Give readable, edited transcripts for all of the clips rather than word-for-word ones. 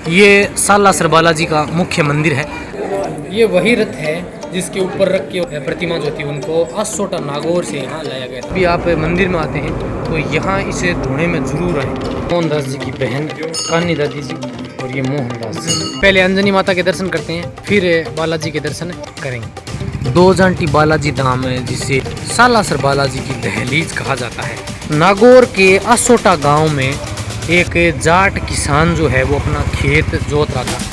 ये सालासर बालाजी का मुख्य मंदिर है। ये वही रथ है जिसके ऊपर रख के प्रतिमा जो थी उनको असोटा नागौर से यहाँ लाया गया था। अभी आप मंदिर में आते हैं तो यहाँ इसे धोने में जरूर आए। मोहनदास जी की बहन कान्नी दादी जी और ये मोहनदास जी। पहले अंजनी माता के दर्शन करते हैं, फिर बालाजी के दर्शन करेंगे। दो जांटी बालाजी धाम है जिसे सालासर बालाजी की दहलीज कहा जाता है। नागौर के असोटा गाँव में एक जाट किसान जो है वो अपना खेत जोत रहा था।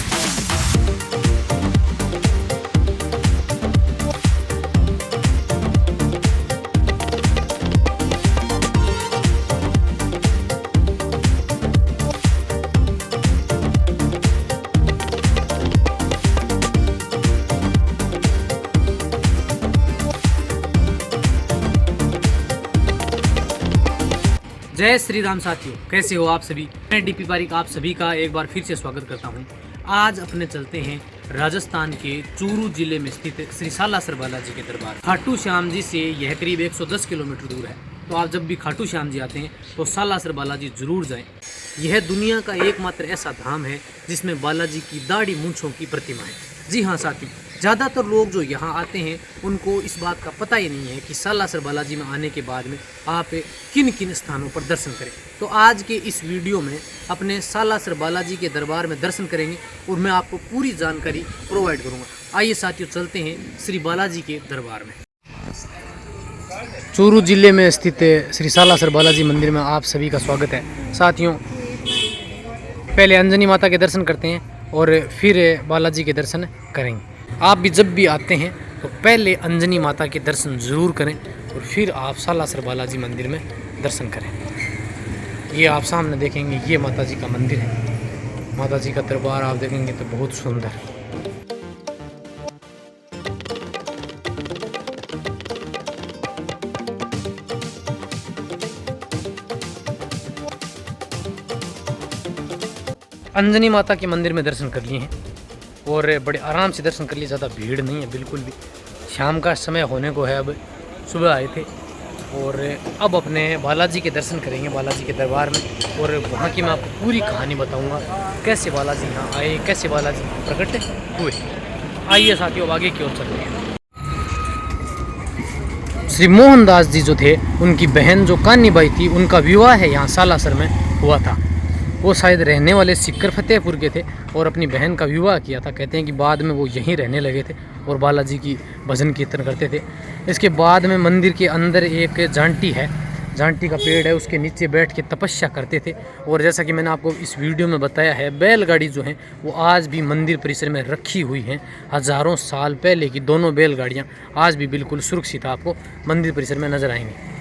जय श्री राम साथियों, कैसे हो आप सभी। मैं डीपी पारिक आप सभी का एक बार फिर से स्वागत करता हूं। आज अपने चलते हैं राजस्थान के चूरू जिले में स्थित श्री सालासर बालाजी के दरबार। खाटू श्याम जी से यह करीब 110 किलोमीटर दूर है। तो आप जब भी खाटू श्याम जी आते हैं तो सालासर बालाजी जरूर जाएं। यह दुनिया का एकमात्र ऐसा धाम है जिसमें बालाजी की दाढ़ी मूंछों की प्रतिमा है। जी हाँ साथियों, ज़्यादातर लोग जो यहाँ आते हैं उनको इस बात का पता ही नहीं है कि सालासर बालाजी में आने के बाद में आप किन किन स्थानों पर दर्शन करें। तो आज के इस वीडियो में अपने सालासर बालाजी के दरबार में दर्शन करेंगे और मैं आपको पूरी जानकारी प्रोवाइड करूँगा। आइए साथियों, चलते हैं श्री बालाजी के दरबार में। चूरू जिले में स्थित श्री सालासर बालाजी मंदिर में आप सभी का स्वागत है। साथियों, पहले अंजनी माता के दर्शन करते हैं और फिर बालाजी के दर्शन करेंगे। आप भी जब भी आते हैं तो पहले अंजनी माता के दर्शन ज़रूर करें और फिर आप सालासर बालाजी मंदिर में दर्शन करें। ये आप सामने देखेंगे, ये माता जी का मंदिर है। माता जी का दरबार आप देखेंगे तो बहुत सुंदर। अंजनी माता के मंदिर में दर्शन कर लिए हैं और बड़े आराम से दर्शन कर लिए। ज़्यादा भीड़ नहीं है बिल्कुल भी। शाम का समय होने को है, अब सुबह आए थे और अब अपने बालाजी के दर्शन करेंगे बालाजी के दरबार में। और वहाँ की मैं आपको पूरी कहानी बताऊँगा, कैसे बालाजी यहाँ आए, कैसे बालाजी प्रकट हुए। आइए साथियों, आगे की ओर चलते हैं। श्री मोहनदास जी जो थे, उनकी बहन जो कान्नी बाई थी, उनका विवाह है यहाँ सालासर में हुआ था। वो शायद रहने वाले सिक्कर फतेहपुर के थे और अपनी बहन का विवाह किया था। कहते हैं कि बाद में वो यहीं रहने लगे थे और बालाजी की भजन कीर्तन करते थे। इसके बाद में मंदिर के अंदर एक जांटी है, जांटी का पेड़ है, उसके नीचे बैठ के तपस्या करते थे। और जैसा कि मैंने आपको इस वीडियो में बताया है, बैलगाड़ी जो है वो आज भी मंदिर परिसर में रखी हुई हैं। हज़ारों साल पहले की दोनों बैलगाड़ियाँ आज भी बिल्कुल सुरक्षित आपको मंदिर परिसर में नजर आएंगी।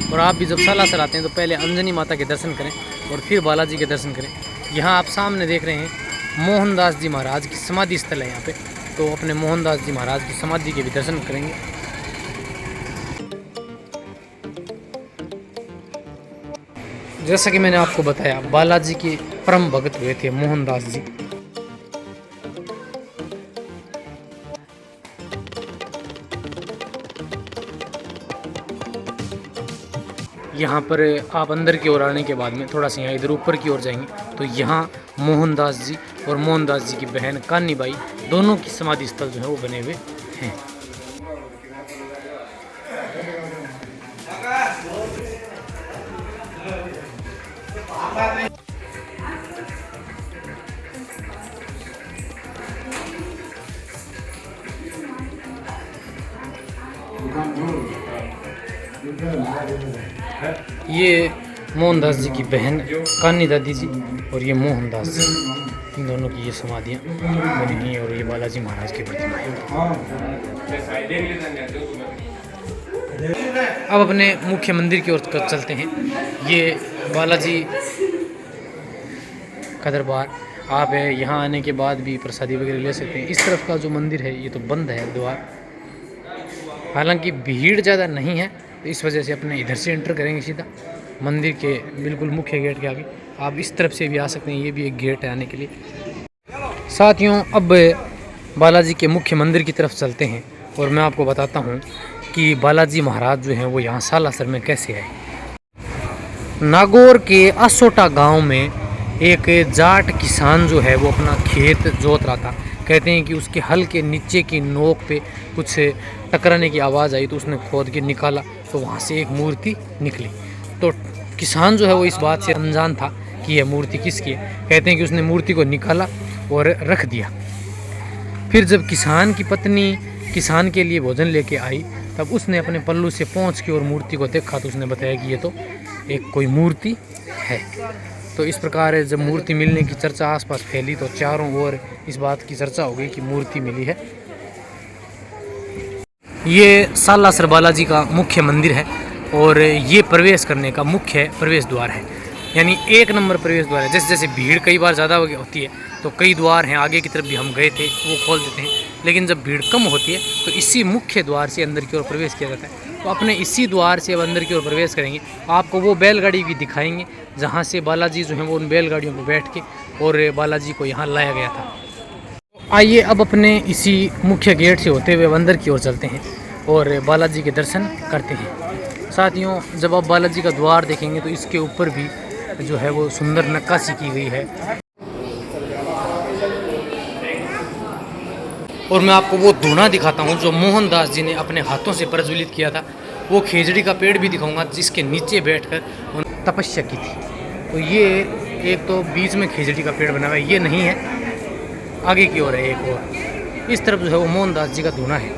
और आप भी जब सालासर आते हैं तो पहले अंजनी माता के दर्शन करें और फिर बालाजी के दर्शन करें। यहाँ आप सामने देख रहे हैं मोहनदास जी महाराज की समाधि स्थल है यहाँ पे। तो अपने मोहनदास जी महाराज की समाधि के भी दर्शन करेंगे। जैसा कि मैंने आपको बताया, बालाजी के परम भगत हुए थे मोहनदास जी। यहाँ पर आप अंदर की ओर आने के बाद में थोड़ा सा यहाँ इधर ऊपर की ओर जाएंगे तो यहाँ मोहनदास जी और मोहनदास जी की बहन कान्नी बाई दोनों की समाधि स्थल जो है वो बने हुए हैं। ये मोहनदास जी की बहन कान्नी दादी जी और ये मोहनदास जी, इन दोनों की ये समाधियाँ बनी हुई और ये बालाजी महाराज की प्रतिमा है। अब अपने मुख्य मंदिर की ओर चलते हैं। ये बालाजी का दरबार। आप यहाँ आने के बाद भी प्रसादी वगैरह ले सकते हैं। इस तरफ का जो मंदिर है ये तो बंद है द्वार, हालांकि भीड़ ज़्यादा नहीं है तो इस वजह से अपने इधर से एंटर करेंगे सीधा मंदिर के बिल्कुल मुख्य गेट के आगे। आप इस तरफ से भी आ सकते हैं, ये भी एक गेट है आने के लिए। साथियों, अब बालाजी के मुख्य मंदिर की तरफ चलते हैं और मैं आपको बताता हूँ कि बालाजी महाराज जो हैं वो यहाँ सालासर में कैसे आए। नागौर के असोटा गांव में एक जाट किसान जो है वो अपना खेत जोत रहा था। कहते हैं कि उसके हल के नीचे की नोक पे कुछ टकराने की आवाज़ आई तो उसने खोद के निकाला तो वहाँ से एक मूर्ति निकली। तो किसान जो है वो इस बात से अनजान था कि यह मूर्ति किसकी है। कहते हैं कि उसने मूर्ति को निकाला और रख दिया। फिर जब किसान की पत्नी किसान के लिए भोजन लेके आई तब उसने अपने पल्लू से पहुँच के और मूर्ति को देखा तो उसने बताया कि ये तो एक कोई मूर्ति है। तो इस प्रकार जब मूर्ति मिलने की चर्चा आसपास फैली तो चारों ओर इस बात की चर्चा हो गई कि मूर्ति मिली है। ये सालासर बालाजी का मुख्य मंदिर है और ये प्रवेश करने का मुख्य प्रवेश द्वार है, यानी एक नंबर प्रवेश द्वार है। जैसे जैसे भीड़ कई बार ज़्यादा होती है तो कई द्वार हैं, आगे की तरफ भी हम गए थे वो खोल देते हैं, लेकिन जब भीड़ कम होती है तो इसी मुख्य द्वार से अंदर की ओर प्रवेश किया जाता है। तो अपने इसी द्वार से अब अंदर की ओर प्रवेश करेंगे। आपको वो बैलगाड़ी भी दिखाएंगे जहाँ से बालाजी जो हैं वो उन बैलगाड़ियों पर बैठ के और बालाजी को यहाँ लाया गया था। आइए अब अपने इसी मुख्य गेट से होते हुए अंदर की ओर चलते हैं और बालाजी के दर्शन करते हैं। साथियों, जब आप बालाजी का द्वार देखेंगे तो इसके ऊपर भी जो है वो सुंदर नक्काशी की गई है। और मैं आपको वो धूना दिखाता हूँ जो मोहनदास जी ने अपने हाथों से प्रज्वलित किया था। वो खेजड़ी का पेड़ भी दिखाऊंगा जिसके नीचे बैठकर उन्होंने तपस्या की थी। तो ये एक तो बीच में खेजड़ी का पेड़ बना हुआ है, ये नहीं है, आगे की ओर है एक और। इस तरफ जो है वो मोहनदास जी का धूना है।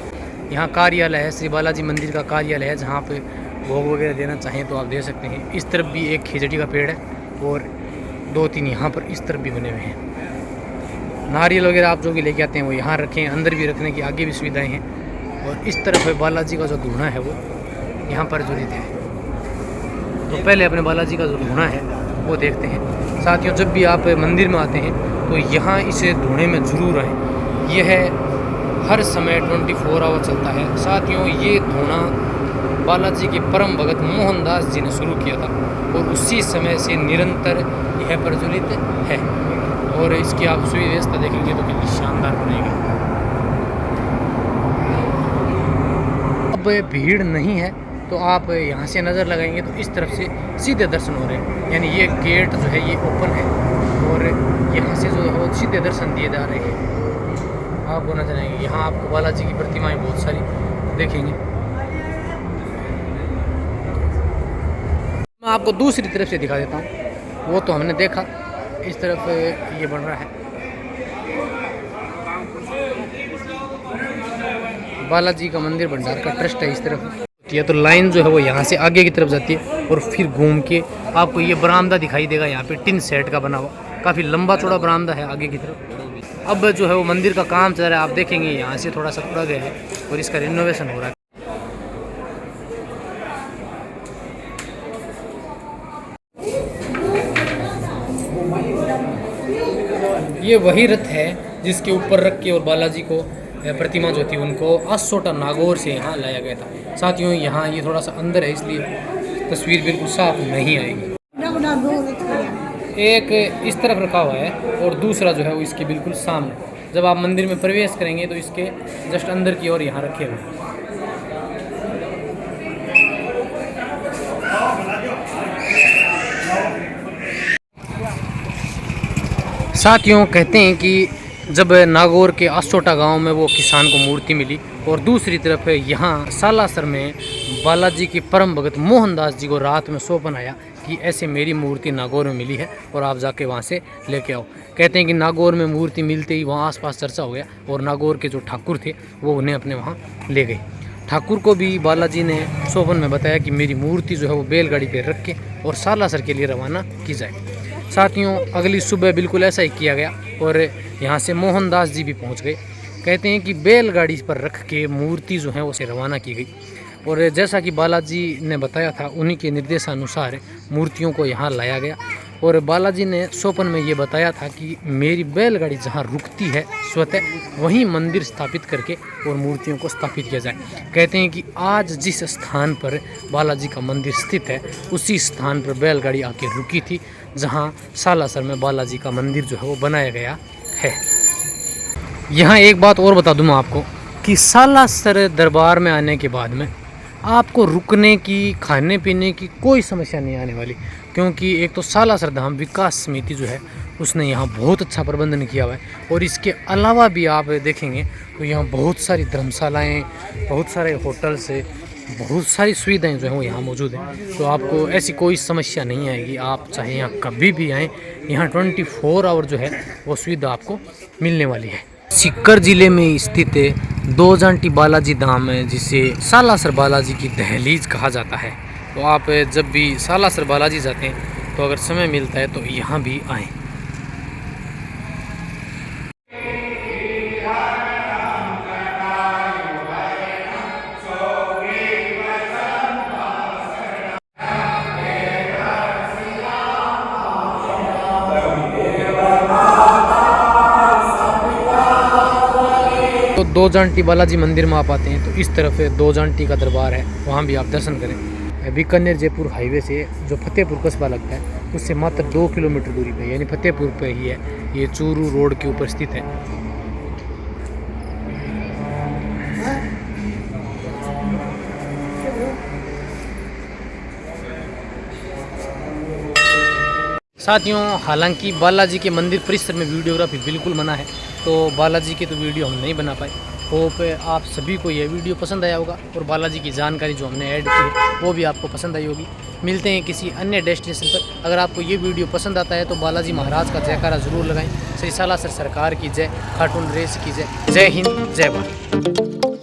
यहाँ कार्यालय है, श्री बालाजी मंदिर का कार्यालय है, जहाँ पे भोग वगैरह देना चाहें तो आप दे सकते हैं। इस तरफ भी एक खेजड़ी का पेड़ है और 2-3 यहाँ पर इस तरफ भी बने हुए हैं। नारियल वगैरह आप जो भी लेके आते हैं वो यहाँ रखें, अंदर भी रखने की आगे भी सुविधाएं हैं। और इस तरफ है बालाजी का जो धूना है वो यहाँ पर ज्वलित है। तो पहले अपने बालाजी का जो धूना है वो देखते हैं। साथियों, जब भी आप मंदिर में आते हैं तो यहाँ इस धूने में ज़रूर आएँ। यह हर समय 24 आवर चलता है। साथियों, ये धूना बालाजी के परम भगत मोहनदास जी ने शुरू किया था और उसी समय से निरंतर यह प्रज्वलित है। और इसकी आप सुव्यवस्था देखेंगे तो कितनी शानदार बनेगी। अब भीड़ नहीं है तो आप यहाँ से नज़र लगाएंगे तो इस तरफ से सीधे दर्शन हो रहे हैं, यानी ये गेट जो है ये ओपन है और यहाँ से जो है वो सीधे दर्शन दिए जा रहे हैं। आपको नजर आएंगे यहाँ आपको बालाजी की प्रतिमाएं बहुत सारी देखेंगे। मैं आपको दूसरी तरफ से दिखा देता हूँ, वो तो हमने देखा। इस तरफ ये बन रहा है बालाजी का मंदिर भंडार का ट्रस्ट है। इस तरफ तो लाइन जो है वो यहाँ से आगे की तरफ जाती है और फिर घूम के आपको ये बरामदा दिखाई देगा। यहाँ पे टिन सेट का बना हुआ काफ़ी लंबा चौड़ा बरामदा है आगे की तरफ। अब जो है वो मंदिर का काम चल रहा है, आप देखेंगे यहाँ से थोड़ा सा टूटा गया है और इसका रिनोवेशन हो रहा है। ये वही रथ है जिसके ऊपर रख के और बालाजी को प्रतिमा जो थी उनको असोटा नागौर से यहाँ लाया गया था। साथियों, यहाँ ये थोड़ा सा अंदर है इसलिए तस्वीर बिल्कुल साफ नहीं आएगी। एक इस तरफ रखा हुआ है और दूसरा जो है वो इसके बिल्कुल सामने। जब आप मंदिर में प्रवेश करेंगे तो इसके जस्ट अंदर की ओर यहाँ रखे हुए हैं। साथियों, कहते हैं कि जब नागौर के असोटा गांव में वो किसान को मूर्ति मिली और दूसरी तरफ यहाँ सालासर में बालाजी के परम भगत मोहनदास जी को रात में सौंपन आया कि ऐसे मेरी मूर्ति नागौर में मिली है और आप जाके वहाँ से लेके आओ। कहते हैं कि नागौर में मूर्ति मिलते ही वहाँ आसपास चर्चा हो गया और नागौर के जो ठाकुर थे वो उन्हें अपने वहाँ ले गए। ठाकुर को भी बालाजी ने सौंपन में बताया कि मेरी मूर्ति जो है वो बैलगाड़ी पर रख के और सालासर के लिए रवाना की जाए। साथियों, अगली सुबह बिल्कुल ऐसा ही किया गया और यहाँ से मोहनदास जी भी पहुँच गए। कहते हैं कि बैलगाड़ी पर रख के मूर्ति जो है उसे रवाना की गई और जैसा कि बालाजी ने बताया था उन्हीं के निर्देशानुसार मूर्तियों को यहाँ लाया गया। और बालाजी ने सौंपन में ये बताया था कि मेरी बैलगाड़ी जहाँ रुकती है स्वतः वहीं मंदिर स्थापित करके और मूर्तियों को स्थापित किया जाए। कहते हैं कि आज जिस स्थान पर बालाजी का मंदिर स्थित है उसी स्थान पर बैलगाड़ी आके रुकी थी जहाँ सालासर में बालाजी का मंदिर जो है वो बनाया गया है। यहाँ एक बात और बता दूँ मैं आपको कि सालासर दरबार में आने के बाद में आपको रुकने की, खाने पीने की कोई समस्या नहीं आने वाली। क्योंकि एक तो सालासर धाम विकास समिति जो है उसने यहाँ बहुत अच्छा प्रबंधन किया हुआ है, और इसके अलावा भी आप देखेंगे तो यहाँ बहुत सारी धर्मशालाएँ, बहुत सारे होटल्स है, बहुत सारी सुविधाएं जो हैं वो यहाँ मौजूद हैं। तो आपको ऐसी कोई समस्या नहीं आएगी, आप चाहे यहाँ कभी भी आएँ, यहाँ 24 आवर जो है वो सुविधा आपको मिलने वाली है। सीकर जिले में स्थित दो जांटी बालाजी धाम है, जिसे सालासर बालाजी की दहलीज कहा जाता है। तो आप जब भी सालासर बालाजी जाते हैं तो अगर समय मिलता है तो यहाँ भी आएँ। तो दो जांटी बालाजी मंदिर में आप आते हैं तो इस तरफ दो जांटी का दरबार है, वहाँ भी आप दर्शन करें। बीकानेर जयपुर हाईवे से जो फतेहपुर कस्बा लगता है उससे मात्र 2 किलोमीटर दूरी पे, यानी फतेहपुर पे ही है, ये चूरू रोड के ऊपर स्थित है। साथियों, हालांकि बालाजी के मंदिर परिसर में वीडियोग्राफी बिल्कुल मना है, तो बालाजी के तो वीडियो हम नहीं बना पाए। होप आप सभी को यह वीडियो पसंद आया होगा, और बालाजी की जानकारी जो हमने ऐड की वो भी आपको पसंद आई होगी। मिलते हैं किसी अन्य डेस्टिनेशन पर। अगर आपको ये वीडियो पसंद आता है तो बालाजी महाराज का जयकारा ज़रूर लगाएं। श्री सालासर सरकार की जय, खाटून रेस की जय। जय हिंद, जय भारत।